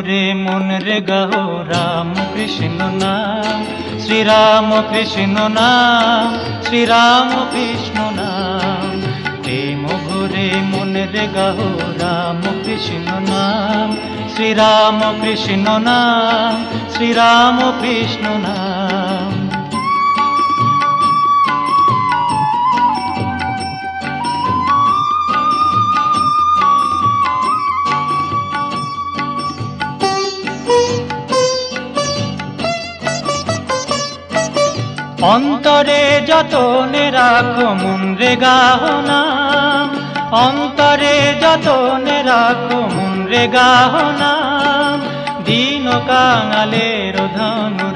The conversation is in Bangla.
ভরে মন রে গাও রাম কৃষ্ণ নাম, শ্রীরাম কৃষ্ণ নাম, শ্রীরাম কৃষ্ণ নাম। প্রেম ভরে মন রে গাও রাম কৃষ্ণ নাম, শ্রীরাম কৃষ্ণ নাম, শ্রীরাম কৃষ্ণ নাম। অন্তরে যতনে রাখো মন রে গাও নাম, অন্তরে যতনে রাখো মন রে গাও নাম। দীন কাঙালের ধনুরা